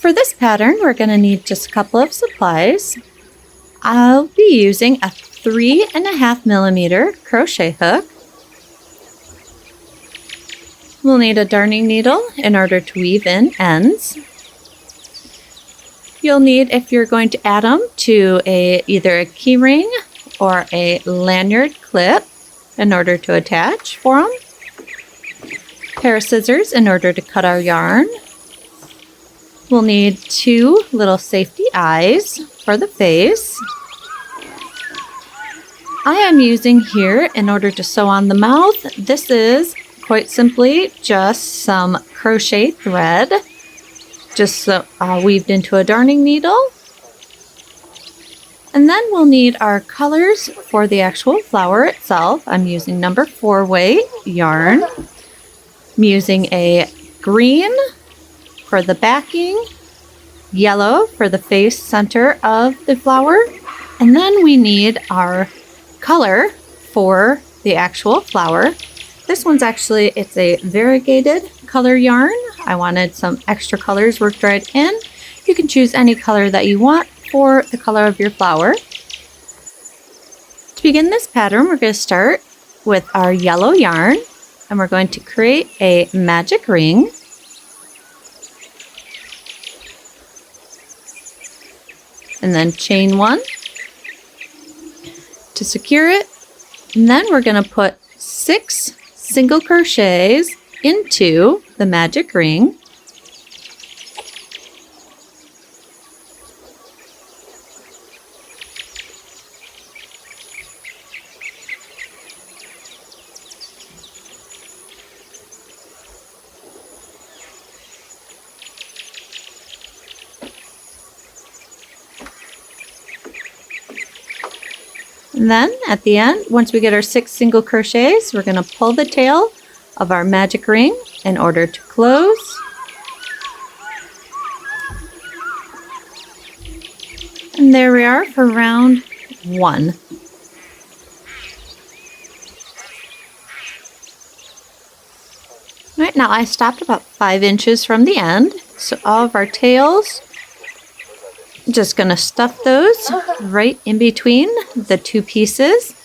For this pattern, we're going to need just a couple of supplies. I'll be using a 3.5mm crochet hook. We'll need a darning needle in order to weave in ends. You'll need, if you're going to add them, to either a key ring or a lanyard clip in order to attach for them. A pair of scissors in order to cut our yarn. We'll need 2 little safety eyes for the face. I am using here, in order to sew on the mouth, this is quite simply just some crochet thread, just weaved into a darning needle. And then we'll need our colors for the actual flower itself. I'm using number 4 weight yarn. I'm using a green for the backing, yellow for the face center of the flower, and then we need our color for the actual flower. This one's actually, it's a variegated color yarn. I wanted some extra colors worked right in. You can choose any color that you want for the color of your flower. To begin this pattern, we're going to start with our yellow yarn, and we're going to create a magic ring. And then chain 1 to secure it. And then we're going to put 6 single crochets into the magic ring. And then at the end, once we get our 6 single crochets, we're going to pull the tail of our magic ring in order to close. And there we are for round 1. Right now I stopped about 5 inches from the end, so all of our tails, just going to stuff those right in between the 2 pieces.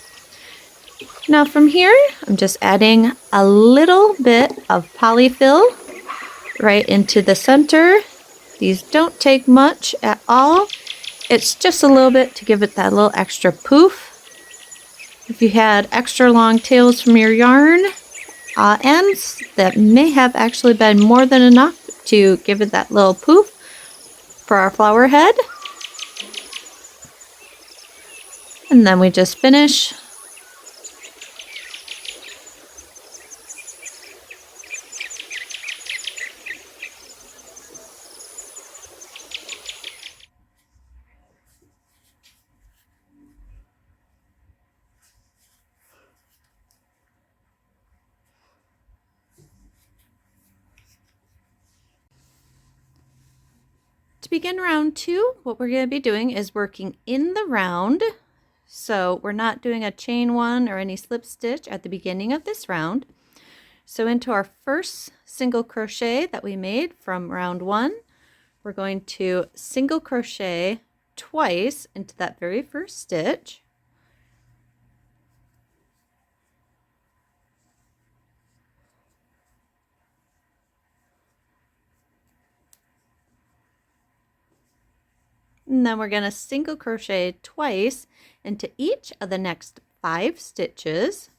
Now from here, I'm just adding a little bit of polyfill right into the center. These don't take much at all. It's just a little bit to give it that little extra poof. If you had extra long tails from your yarn ends, that may have actually been more than enough to give it that little poof for our flower head. And then we just finish. To begin round 2, what we're going to be doing is working in the round. So we're not doing a chain 1 or any slip stitch at the beginning of this round. So into our first single crochet that we made from round 1, we're going to single crochet twice into that very first stitch. And then we're going to single crochet twice into each of the next 5 stitches.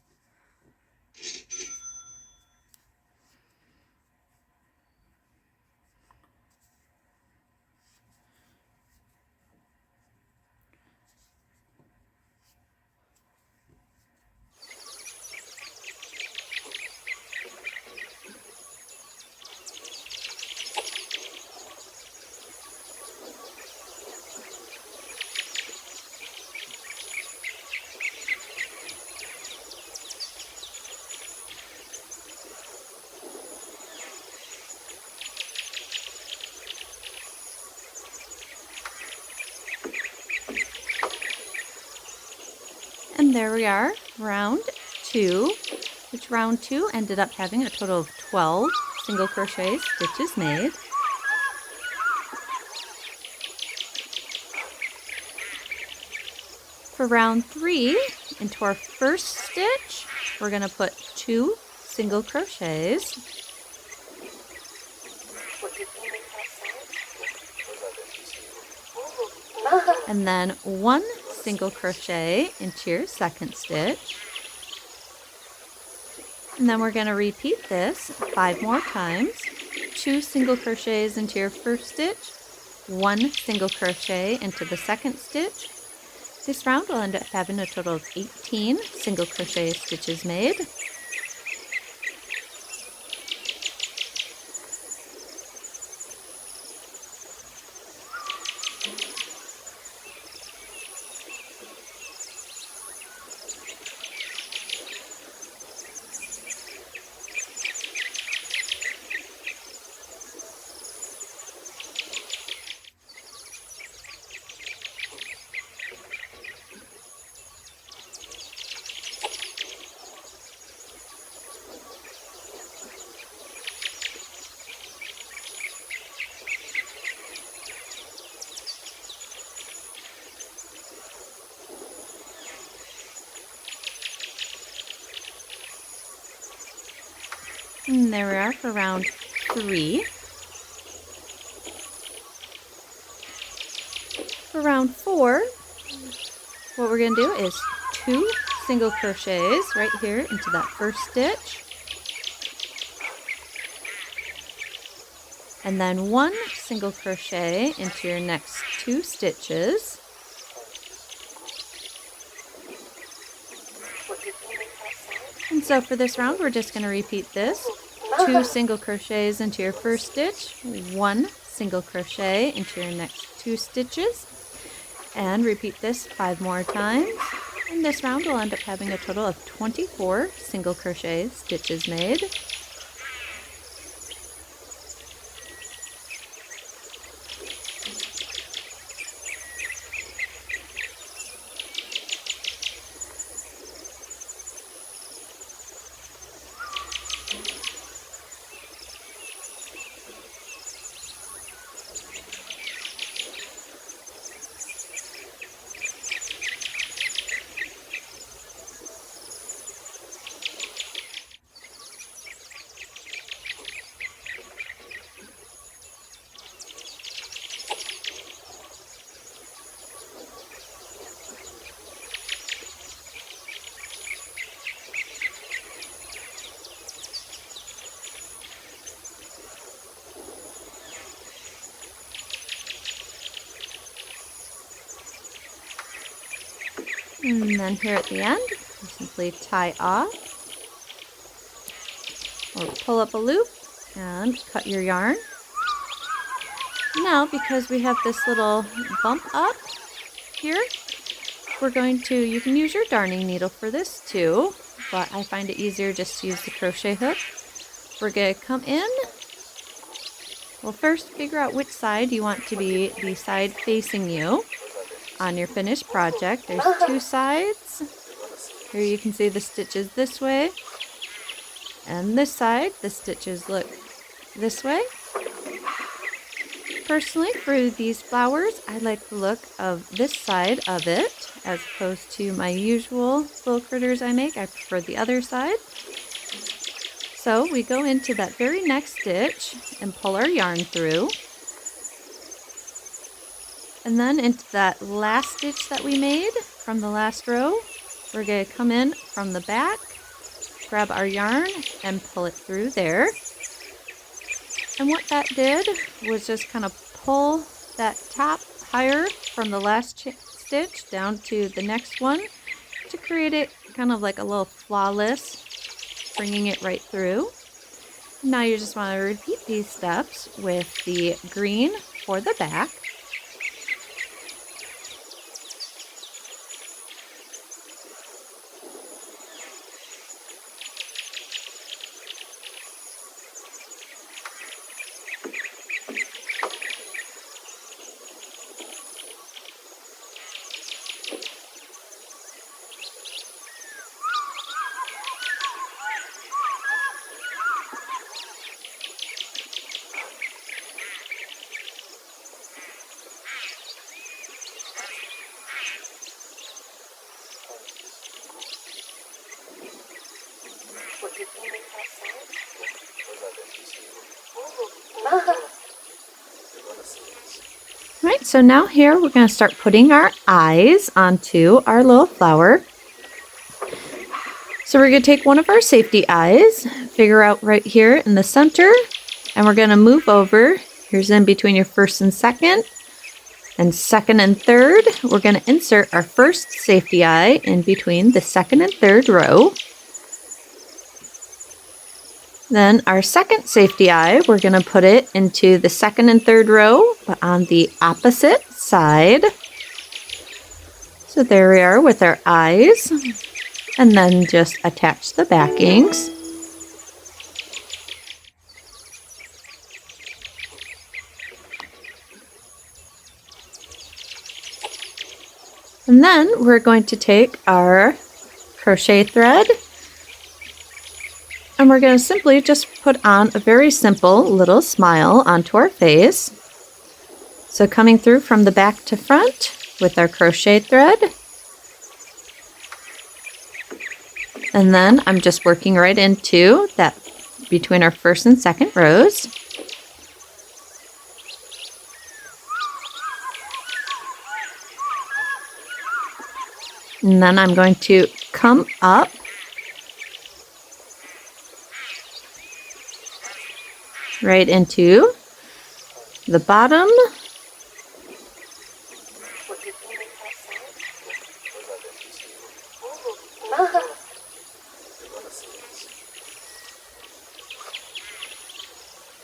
And there we are, round 2, which round 2 ended up having a total of 12 single crochet stitches made. for round 3, into our first stitch, we're going to put 2 single crochets. And then 1 single crochet into your second stitch. And then we're going to repeat this 5 more times. 2 single crochets into your first stitch, 1 single crochet into the second stitch. This round will end up having a total of 18 single crochet stitches made. And there we are for round 3. For round 4, what we're going to do is 2 single crochets right here into that first stitch. And then 1 single crochet into your next 2 stitches. And so for this round, we're just going to repeat this. 2 single crochets into your first stitch, 1 single crochet into your next 2 stitches, and repeat this 5 more times. And this round will end up having a total of 24 single crochet stitches made. And then here at the end, you simply tie off or pull up a loop and cut your yarn. Now, because we have this little bump up here, we're going to, you can use your darning needle for this too, but I find it easier just to use the crochet hook. We're going to come in. Well, first figure out which side you want to be the side facing you on your finished project. There's 2 sides. Here you can see the stitches this way, and this side the stitches look this way. Personally, for these flowers, I like the look of this side of it as opposed to my usual little critters I make. I prefer the other side. So we go into that very next stitch and pull our yarn through. And then into that last stitch that we made from the last row, we're going to come in from the back, grab our yarn, and pull it through there. And what that did was just kind of pull that top higher from the last stitch down to the next one to create it kind of like a little flawless, bringing it right through. Now you just want to repeat these steps with the green for the back. right, so now here we're going to start putting our eyes onto our little flower. So we're going to take one of our safety eyes, figure out right here in the center, and we're going to move over. Here's in between your first and second and third. We're going to insert our first safety eye in between the second and third row. Then our second safety eye, we're going to put it into the second and third row, but on the opposite side. So there we are with our eyes. And then just attach the backings. And then we're going to take our crochet thread, and we're going to simply just put on a very simple little smile onto our face. So coming through from the back to front with our crochet thread. And then I'm just working right into that between our first and second rows. And then I'm going to come up right into the bottom.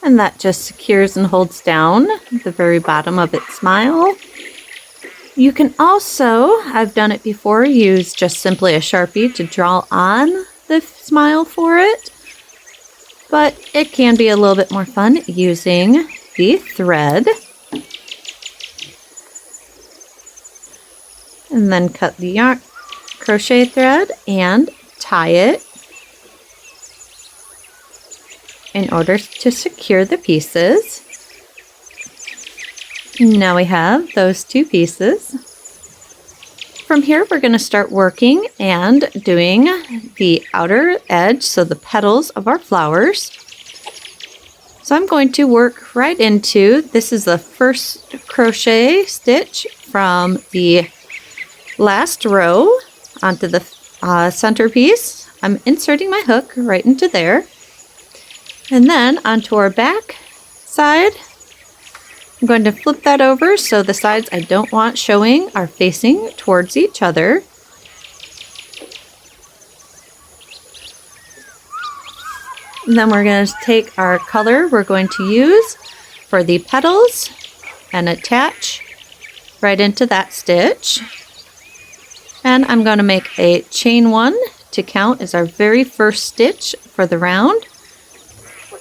And that just secures and holds down the very bottom of its smile. You can also, I've done it before, use just simply a Sharpie to draw on the smile for it. But it can be a little bit more fun using the thread. And then cut the yarn, crochet thread and tie it in order to secure the pieces. Now we have those two pieces. From here we're going to start working and doing the outer edge, so the petals of our flowers. So I'm going to work right into, this is the first crochet stitch from the last row onto the centerpiece. I'm inserting my hook right into there. And then onto our back side, I'm going to flip that over so the sides I don't want showing are facing towards each other. And then we're going to take our color we're going to use for the petals and attach right into that stitch. And I'm going to make a chain 1 to count as our very first stitch for the round.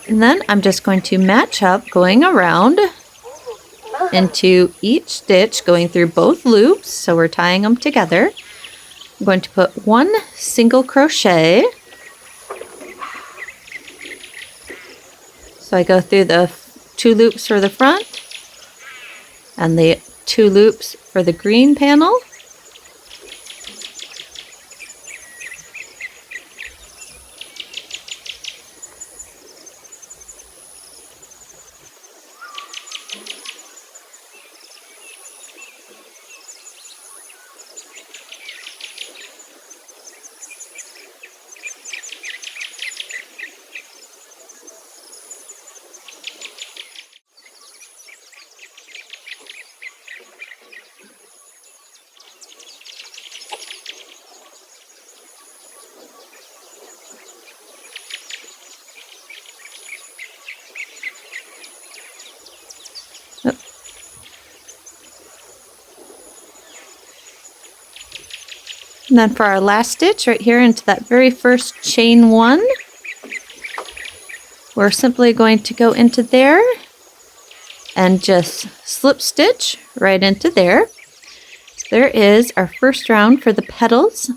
And then I'm just going to match up going around into each stitch, going through both loops, so we're tying them together. I'm going to put one single crochet. So I go through the 2 loops for the front and the 2 loops for the green panel. And then for our last stitch right here into that very first chain 1, we're simply going to go into there and just slip stitch right into there. So there is our first round for the petals.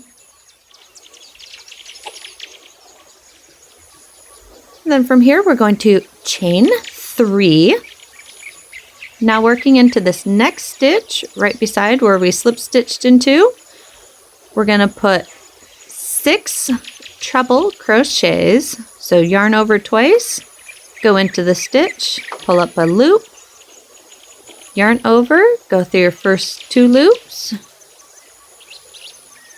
And then from here we're going to chain 3. Now working into this next stitch right beside where we slip stitched into, we're going to put 6 treble crochets. So yarn over twice, go into the stitch, pull up a loop, Yarn over, go through your first 2 loops.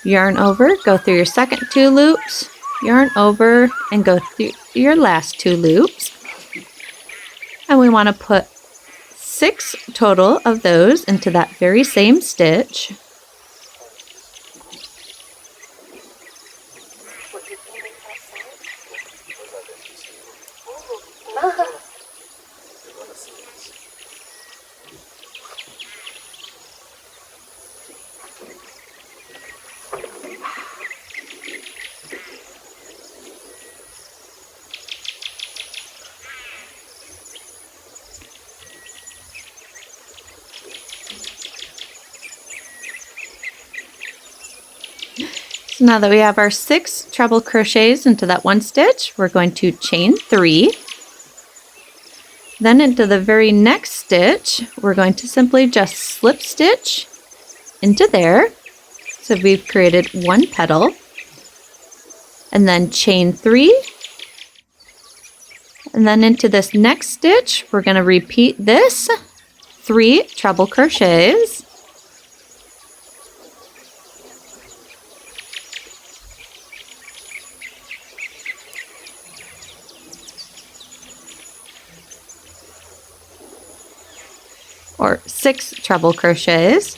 Yarn over, go through your second 2 loops. Yarn over and go through your last 2 loops. And we want to put 6 total of those into that very same stitch. So now that we have our 6 treble crochets into that one stitch, we're going to chain 3. Then into the very next stitch, we're going to simply just slip stitch into there. So we've created 1 petal. And then chain 3. And then into this next stitch, we're going to repeat this 3 treble crochets. Or 6 treble crochets.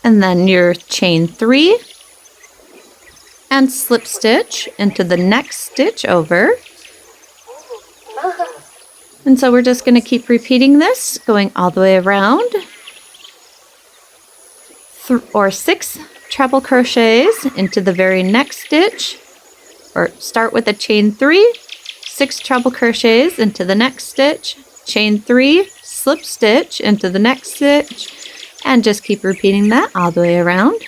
And then your chain 3. And slip stitch into the next stitch over. And so we're just going to keep repeating this, going all the way around. Or 6 treble crochets into the very next stitch. Or start with a chain 3, 6 treble crochets into the next stitch, chain 3, slip stitch into the next stitch, and just keep repeating that all the way around.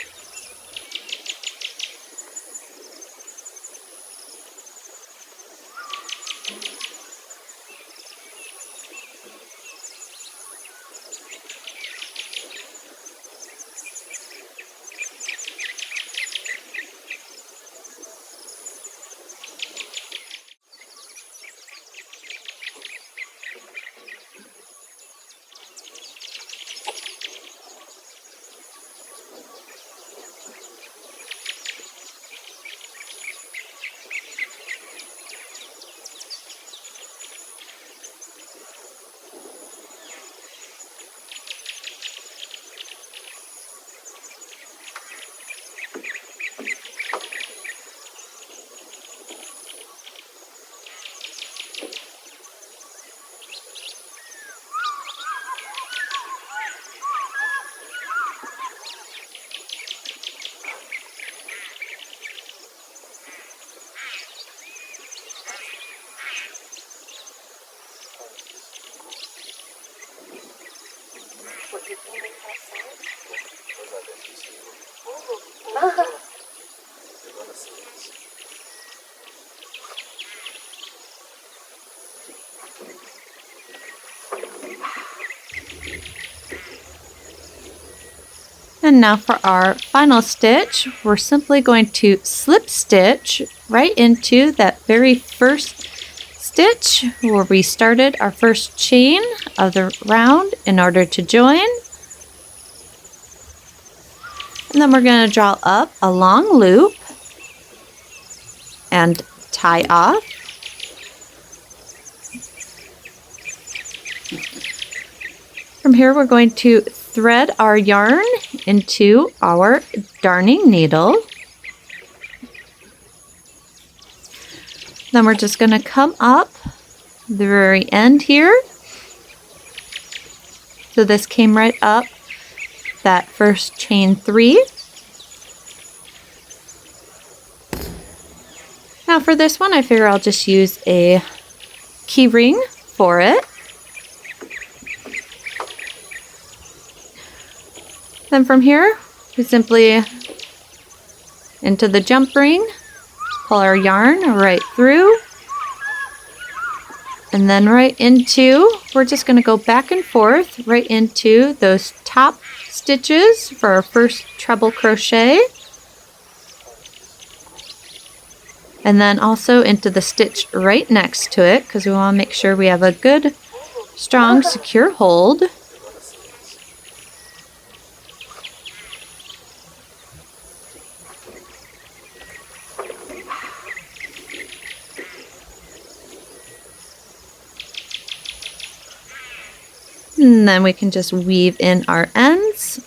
And now for our final stitch, we're simply going to slip stitch right into that very first stitch where we started our first chain of the round in order to join. And then we're going to draw up a long loop and tie off. From here we're going to thread our yarn into our darning needle. Then we're just going to come up the very end here. So this came right up that first chain 3. Now for this one, I figure I'll just use a key ring for it. Then from here, we simply into the jump ring, pull our yarn right through, and then right into, we're just going to go back and forth right into those top stitches for our first treble crochet, and then also into the stitch right next to it, because we want to make sure we have a good, strong, secure hold. And then we can just weave in our ends.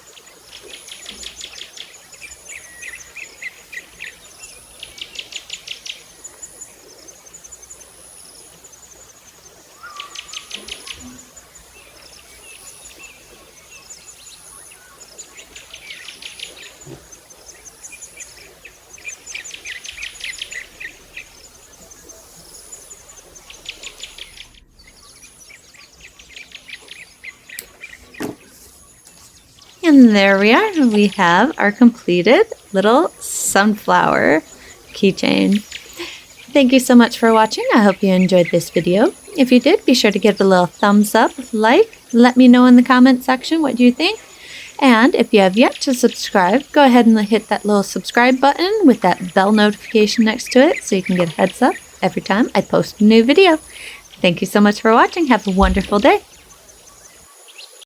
And there we are. We have our completed little sunflower keychain. Thank you so much for watching. I hope you enjoyed this video. If you did, be sure to give it a little thumbs up, like, let me know in the comment section what you think. And if you have yet to subscribe, go ahead and hit that little subscribe button with that bell notification next to it so you can get a heads up every time I post a new video. Thank you so much for watching. Have a wonderful day.